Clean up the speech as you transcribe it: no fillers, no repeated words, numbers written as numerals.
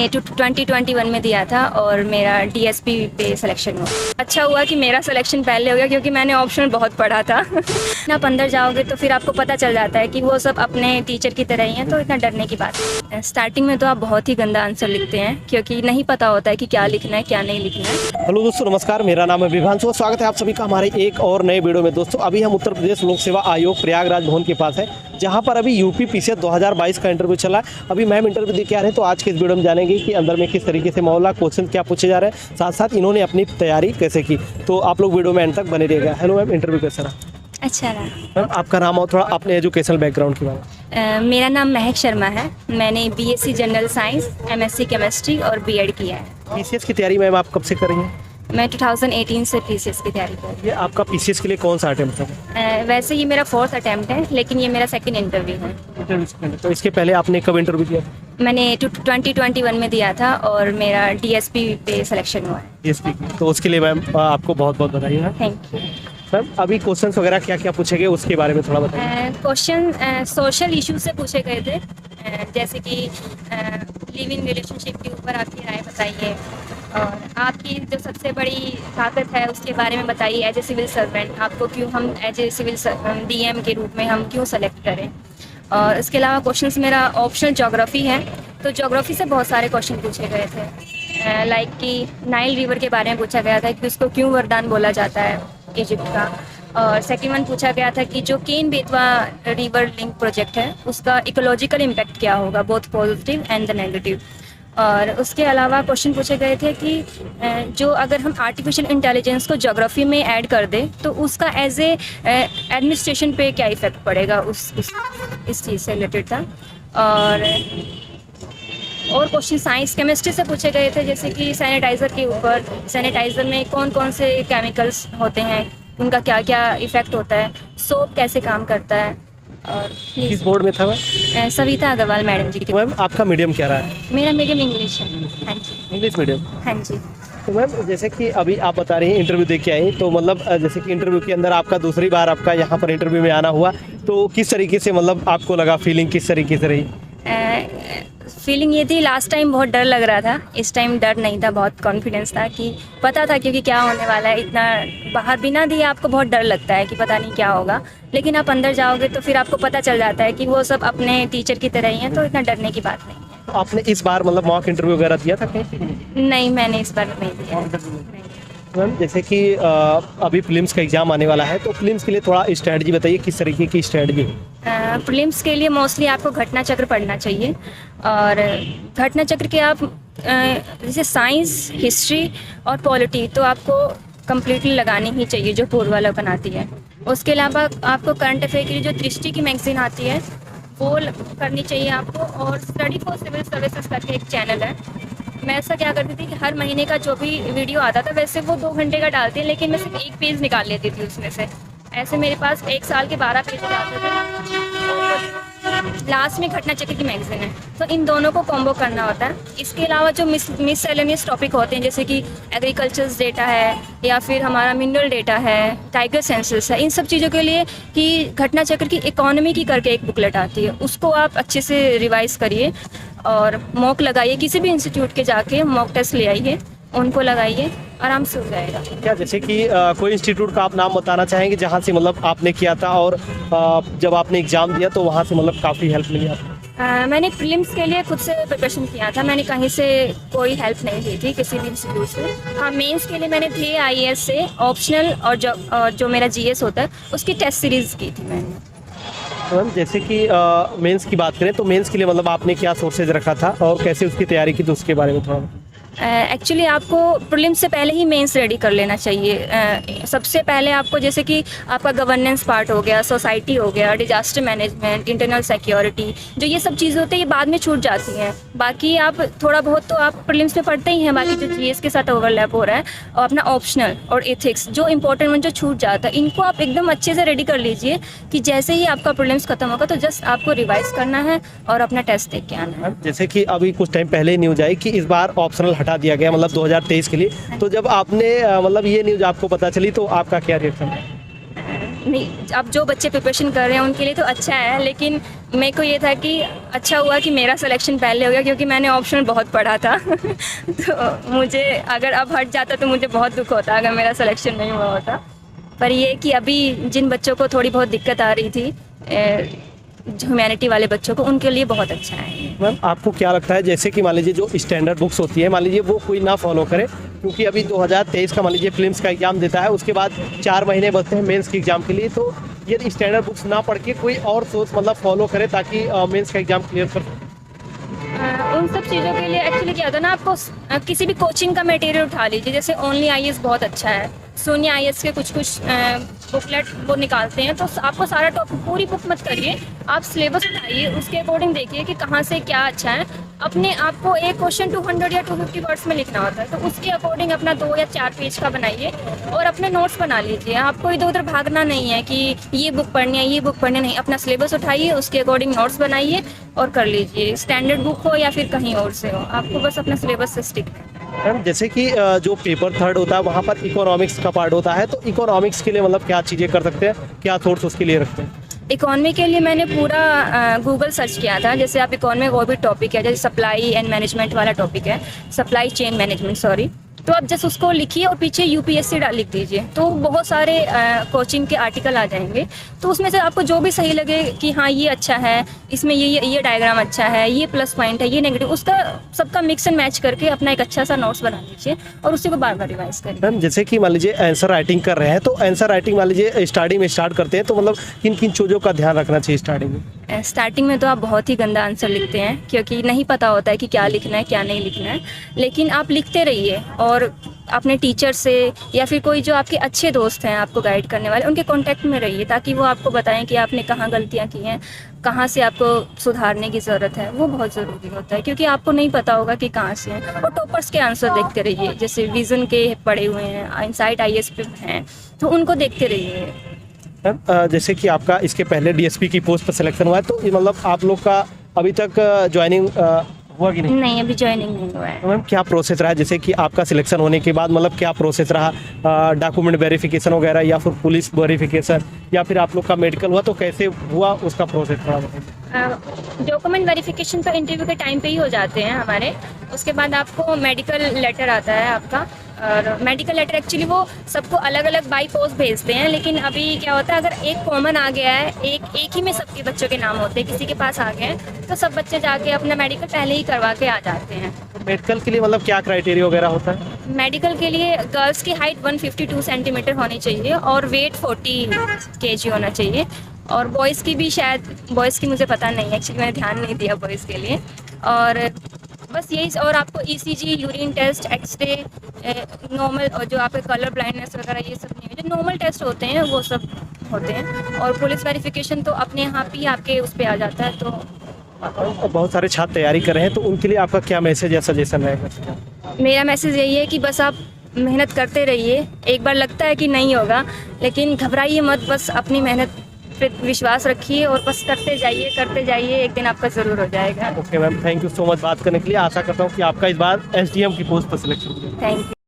मैंने 2021 में दिया था और मेरा डीएसपी पे सिलेक्शन हुआ। अच्छा हुआ कि मेरा सिलेक्शन पहले हो गया क्योंकि मैंने ऑप्शनल बहुत पढ़ा था। आप अंदर जाओगे तो फिर आपको पता चल जाता है कि वो सब अपने टीचर की तरह ही हैं, तो इतना डरने की बात है। स्टार्टिंग में तो आप बहुत ही गंदा आंसर लिखते हैं क्योंकि नहीं पता होता है कि क्या लिखना है क्या नहीं लिखना है। हेलो दोस्तों, नमस्कार। मेरा नाम है विभांशु। स्वागत है आप सभी का हमारे एक और नए वीडियो में। दोस्तों, अभी हम उत्तर प्रदेश लोक सेवा आयोग प्रयागराज भवन के पास है, जहां पर अभी यूपी पीसीएस 2022 का इंटरव्यू चला है। अभी मैम इंटरव्यू दे के आ रहे हैं, तो आज के इस वीडियो में जानेंगे कि अंदर में किस तरीके से मामला, क्वेश्चन क्या पूछे जा रहे हैं, साथ साथ इन्होंने अपनी तैयारी कैसे की। तो आप लोग वीडियो में एंड तक बने रहिएगा। हेलो मैम, इंटरव्यू कैसा रहा? अच्छा रहा। मैम आपका नाम और थोड़ा अपने एजुकेशनल बैकग्राउंड के बारे में। मेरा नाम महक शर्मा है। मैंने BSc general science, MSc chemistry और बीएड किया है। पीसीएस की तैयारी मैम आप कब से कर रही हैं? मैं 2018 से पीसीएस की तैयारी कर रही हूँ। ये आपका पीसीएस के लिए कौन सा अटेम्प्ट था? वैसे ये मेरा 4th अटैम्प्ट है, लेकिन ये मेरा 2nd इंटरव्यू है। तो इसके पहले आपने कब इंटरव्यू दिया? मैंने 2021 में दिया था और मेरा डीएसपी पे सिलेक्शन हुआ है। डीएसपी, तो उसके लिए मैम आपको बहुत बहुत बधाई है। Thank you. मैम अभी क्वेश्चंस वगैरह क्या क्या पूछे गए उसके बारे में थोड़ा बताइए। क्वेश्चन सोशल इशू से पूछे गए थे, जैसे कि लिव इन रिलेशनशिप के ऊपर आपकी राय बताइए और आपकी जो सबसे बड़ी ताकत है उसके बारे में बताइए। एज ए सिविल सर्वेंट आपको क्यों हम एज ए सिविल डीएम के रूप में हम क्यों सेलेक्ट करें। और इसके अलावा क्वेश्चंस मेरा ऑप्शनल ज्योग्राफी है, तो ज्योग्राफी से बहुत सारे क्वेश्चन पूछे गए थे। लाइक कि नाइल रिवर के बारे में पूछा गया था कि उसको क्यों वरदान बोला जाता है इजिप्ट का। और सेकेंड वन पूछा गया था कि जो Ken Betwa river link project है उसका इकोलॉजिकल इम्पैक्ट क्या होगा, both positive and the negative. और उसके अलावा क्वेश्चन पूछे गए थे कि जो अगर हम आर्टिफिशियल इंटेलिजेंस को ज्योग्राफी में ऐड कर दें तो उसका एज ए एडमिनिस्ट्रेशन पे क्या इफेक्ट पड़ेगा, इस चीज़ से रिलेटेड था। और क्वेश्चन साइंस केमिस्ट्री से पूछे गए थे, जैसे कि सैनिटाइज़र के ऊपर, सैनिटाइज़र में कौन कौन से केमिकल्स होते हैं, उनका क्या क्या इफ़ेक्ट होता है, सोप कैसे काम करता है। और किस बोर्ड में था मैम? सविता अग्रवाल मैडम जी की। मैम आपका मीडियम क्या रहा है? मेरा मीडियम इंग्लिश है। हाँ जी, इंग्लिश मीडियम। हाँ जी। तो मैम जैसे कि अभी आप बता रही हैं इंटरव्यू दे के आई, तो मतलब जैसे कि इंटरव्यू के अंदर आपका दूसरी बार आपका यहाँ पर इंटरव्यू में आना हुआ, तो किस तरीके से मतलब आपको लगा, फीलिंग किस तरीके से रही? फीलिंग ये थी, लास्ट टाइम बहुत डर लग रहा था, इस टाइम डर नहीं था, बहुत कॉन्फिडेंस था कि पता था क्योंकि क्या होने वाला है। इतना बाहर बिना दिए आपको बहुत डर लगता है कि पता नहीं क्या होगा, लेकिन आप अंदर जाओगे तो फिर आपको पता चल जाता है कि वो सब अपने टीचर की तरह ही हैं, तो इतना डरने की बात नहीं है। तो आपने इस बार मतलब मॉक इंटरव्यू वगैरह दिया था कहीं? नहीं, मैंने इस बार नहीं दिया। नहीं। मैम जैसे कि अभी फिल्म्स का एग्जाम आने वाला है, तो फिल्म्स के लिए थोड़ा स्ट्रेटजी बताइए, किस तरीके की स्ट्रेटजी है? प्रीलिम्स के लिए मोस्टली आपको घटना चक्र पढ़ना चाहिए। और घटना चक्र के आप जैसे साइंस, हिस्ट्री और पॉलिटी तो आपको कम्प्लीटली लगानी ही चाहिए, जो पूर्वावलोकन आती है। उसके अलावा आपको करंट अफेयर की जो दृष्टि की मैगजीन आती है वो करनी चाहिए आपको। और स्टडी फॉर सिविल सर्विसेज करके एक चैनल है, मैं ऐसा क्या करती थी कि हर महीने का जो भी वीडियो आता था, वैसे वो 2 घंटे का डालती है, लेकिन मैं सिर्फ 1 पेज निकाल लेती थी उसमें से। ऐसे मेरे पास 1 साल के 12 पेज आते थे। लास्ट में घटना चक्र की मैगजीन है, तो इन दोनों को कॉम्बो करना होता है। इसके अलावा जो मिससेलेनियस टॉपिक होते हैं, जैसे कि एग्रीकल्चर डेटा है या फिर हमारा मिनरल डेटा है, टाइगर सेंसस है, इन सब चीज़ों के लिए कि घटना चक्र की इकोनॉमी की करके एक बुकलेट आती है, उसको आप अच्छे से रिवाइज़ करिए और मॉक लगाइए। किसी भी इंस्टीट्यूट के जाके मॉक टेस्ट ले आइए, उनको लगाइए, आराम से हो जाएगा। क्या जैसे कि कोई इंस्टीट्यूट का आप नाम बताना चाहेंगे जहाँ से मतलब आपने किया था और जब आपने एग्ज़ाम दिया तो वहाँ से मतलब काफ़ी हेल्प मिली आपको? मैंने प्रीलिम्स के लिए खुद से प्रिपरेशन किया था, मैंने कहीं से कोई हेल्प नहीं ली थी किसी भी इंस्टीट्यूट से। हाँ, मेंस के लिए मैंने DAIS से ऑप्शनल और जो मेरा GS होता है उसकी टेस्ट सीरीज़ की थी मैंने। मैम जैसे कि मेंस की बात करें, तो मेंस के लिए मतलब आपने क्या सोर्सेज रखा था और कैसे उसकी तैयारी की, तो उसके बारे में थोड़ा? एक्चुअली आपको प्रीलिम्स से पहले ही मेंस रेडी कर लेना चाहिए। सबसे पहले आपको जैसे कि आपका गवर्नेंस पार्ट हो गया, सोसाइटी हो गया, डिजास्टर मैनेजमेंट, इंटरनल सिक्योरिटी, जो ये सब चीज़ें होती हैं ये बाद में छूट जाती हैं। बाकी आप थोड़ा बहुत तो आप प्रीलिम्स में पढ़ते ही हैं, बाकी जो GS के साथ ओवरलैप हो रहा है, और अपना ऑप्शनल और एथिक्स जो इंपॉर्टेंट वन जो छूट जाता है, इनको आप एकदम अच्छे से रेडी कर लीजिए कि जैसे ही आपका प्रीलिम्स खत्म होगा तो जस्ट आपको रिवाइज करना है और अपना टेस्ट देख के आना है। जैसे कि अभी कुछ टाइम पहले न्यूज आई कि इस बार ऑप्शनल हटा दिया गया, मतलब 2023 के लिए, तो जब आपने मतलब ये न्यूज़ आपको पता चली तो आपका क्या रिएक्शन है? नहीं, अब जो बच्चे प्रिपरेशन कर रहे हैं उनके लिए तो अच्छा है, लेकिन मेरे को ये था कि अच्छा हुआ कि मेरा सिलेक्शन पहले हो गया, क्योंकि मैंने ऑप्शनल बहुत पढ़ा था तो मुझे अगर अब हट जाता तो मुझे बहुत दुख होता अगर मेरा सिलेक्शन नहीं हुआ होता। पर ये कि अभी जिन बच्चों को थोड़ी बहुत दिक्कत आ रही थी, ह्यूमैनिटी वाले बच्चों को, उनके लिए बहुत अच्छा है। मैम आपको क्या लगता है, जैसे कि मान लीजिए जो स्टैंडर्ड बुक्स होती है, मान लीजिए वो कोई ना फॉलो करे, क्योंकि अभी 2023 का मान लीजिए फिल्म्स का एग्जाम देता है, उसके बाद 4 महीने बचते हैं मेंस के एग्जाम के लिए, तो ये स्टैंडर्ड बुक्स ना पढ़ के कोई और सोर्स मतलब फॉलो करे ताकि मेंस का एग्जाम क्लियर कर सके। उन सब चीज़ों के लिए एक्चुअली क्या होता है ना, आपको किसी भी कोचिंग का मटेरियल उठा लीजिए। जैसे ओनली आईएएस बहुत अच्छा है, सोनिया आईएएस के कुछ बुकलेट वो निकालते हैं, तो आपको सारा टॉपिक पूरी बुक मत करिए, आप सिलेबस उठाइए, उसके अकॉर्डिंग देखिए कि कहाँ से क्या अच्छा है। अपने आपको एक क्वेश्चन 200 या 250 वर्ड्स में लिखना होता है, तो उसके अकॉर्डिंग अपना 2 या 4 पेज का बनाइए और अपने नोट्स बना लीजिए। आपको इधर उधर भागना नहीं है कि ये बुक पढ़नी है, ये बुक पढ़नी नहीं, अपना सिलेबस उठाइए, उसके अकॉर्डिंग नोट्स बनाइए और कर लीजिए। स्टैंडर्ड बुक हो या फिर कहीं और से हो, आपको बस अपना सिलेबस से स्टिक है। मैम जैसे कि जो पेपर 3rd होता है वहाँ पर इकोनॉमिक्स का पार्ट होता है, तो इकोनॉमिक्स के लिए मतलब क्या चीज़ें कर सकते हैं, क्या सोर्स उसके लिए रखते हैं? इकोनॉमी के लिए मैंने पूरा गूगल सर्च किया था। जैसे आप इकोनॉमी और भी टॉपिक है, जैसे सप्लाई एंड मैनेजमेंट वाला टॉपिक है, सप्लाई चेन मैनेजमेंट सॉरी, तो आप जस्ट उसको लिखिए और पीछे यूपीएससी लिख दीजिए, तो बहुत सारे कोचिंग के आर्टिकल आ जाएंगे। तो उसमें से आपको जो भी सही लगे कि हाँ ये अच्छा है, इसमें ये डायग्राम अच्छा है, ये प्लस पॉइंट है, ये नेगेटिव, उसका सबका मिक्स एंड मैच करके अपना एक अच्छा सा नोट्स बना लीजिए और उसी को बार बार रिवाइज करिए। मैम जैसे कि मान लीजिए आंसर राइटिंग कर रहे हैं, तो आंसर राइटिंग मान लीजिए स्टार्टिंग में स्टार्ट करते हैं, तो मतलब किन किन चीज़ों का ध्यान रखना चाहिए स्टार्टिंग में? स्टार्टिंग में तो आप बहुत ही गंदा आंसर लिखते हैं, क्योंकि नहीं पता होता है कि क्या लिखना है क्या नहीं लिखना है। लेकिन आप लिखते रहिए और अपने टीचर से या फिर कोई जो आपके अच्छे दोस्त हैं आपको गाइड करने वाले, उनके कांटेक्ट में रहिए, ताकि वो आपको बताएं कि आपने कहाँ गलतियाँ की हैं, कहाँ से आपको सुधारने की ज़रूरत है। वो बहुत ज़रूरी होता है, क्योंकि आपको नहीं पता होगा कि कहाँ से हैं। और टॉपर्स के आंसर देखते रहिए, जैसे विज़न के पढ़े हुए हैं, इनसाइट आईएएस पे हैं, तो उनको देखते रहिए। मैम जैसे कि आपका इसके पहले डीएसपी की पोस्ट पर सिलेक्शन हुआ है, तो ये मतलब आप लोग का अभी तक ज्वाइनिंग हुआ कि नहीं? नहीं, अभी ज्वाइनिंग नहीं हुआ है। तो मैम क्या प्रोसेस रहा, जैसे कि आपका सिलेक्शन होने के बाद मतलब क्या प्रोसेस रहा, डॉक्यूमेंट वेरिफिकेशन वगैरह या फिर पुलिस वेरिफिकेशन या फिर आप लोग का मेडिकल हुआ, तो कैसे हुआ उसका प्रोसेस थोड़ा बताइए। डॉक्यूमेंट वेरिफिकेशन तो इंटरव्यू के टाइम पे ही हो जाते हैं हमारे। उसके बाद आपको मेडिकल लेटर आता है आपका, और मेडिकल लेटर एक्चुअली वो सबको अलग अलग बाई पोस्ट भेजते हैं। लेकिन अभी क्या होता है, अगर एक कॉमन आ गया है, एक ही में सबके बच्चों के नाम होते हैं, किसी के पास आ गए हैं, तो सब बच्चे जाके अपना मेडिकल पहले ही करवा के आ जाते हैं। मेडिकल के लिए मतलब क्या क्राइटेरिया वगैरह होता है? मेडिकल के लिए गर्ल्स की हाइट 152 सेंटीमीटर होनी चाहिए और वेट 40 kg होना चाहिए। और बॉयज़ की भी शायद, बॉयज़ की मुझे पता नहीं है एक्चुअली, मैंने ध्यान नहीं दिया बॉयज़ के लिए। और बस यही, और आपको ECG, urine test, x-ray, normal, और जो आपके कलर ब्लाइंडनेस वगैरह ये सब नहीं है, जो नॉर्मल टेस्ट होते हैं वो सब होते हैं। और पुलिस वेरिफिकेशन तो अपने यहाँ पे ही आपके उस पर आ जाता है। तो बहुत सारे छात्र तैयारी कर रहे हैं, तो उनके लिए आपका क्या मैसेज या सजेशन रहेगा? मेरा मैसेज यही है कि बस आप मेहनत करते रहिए। एक बार लगता है कि नहीं होगा, लेकिन घबराइए मत, बस अपनी मेहनत पे विश्वास रखिए और बस करते जाइए, एक दिन आपका ज़रूर हो जाएगा। Okay ma'am, thank you so much बात करने के लिए। आशा करता हूँ कि आपका इस बार एसडीएम की पोस्ट पर सिलेक्शन हो। Thank you.